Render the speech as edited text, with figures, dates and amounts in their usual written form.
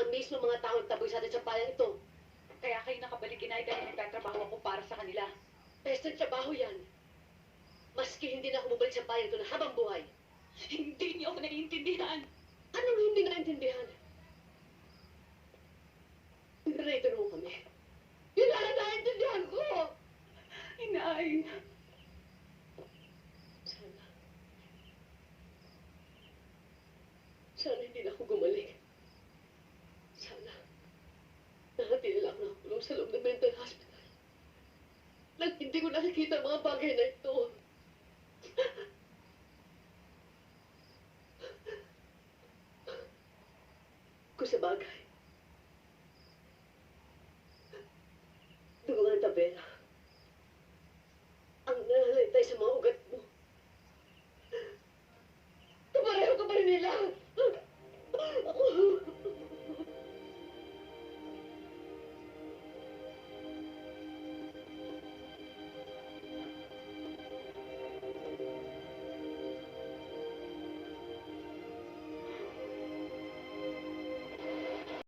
ang mismo mga taong taboy sa atin sa bayang ito. Kaya kayo nakabalik, inay, dahil nagtatrabaho ako para sa kanila. Best ng trabaho yan. Maski hindi na ako bumalik sa bayan ito na habang buhay. Hindi niyo ako naiintindihan. Anong hindi naintindihan? Narito mo kami. Yun na naintindihan ko! Inay. Sana. Sana hindi na ako gumaling. Sana. Nakatili lang ako nakulong sa loob ng mental hospital. Nang hindi ko nakikita ang mga bagay na ito. Kung sa bagay,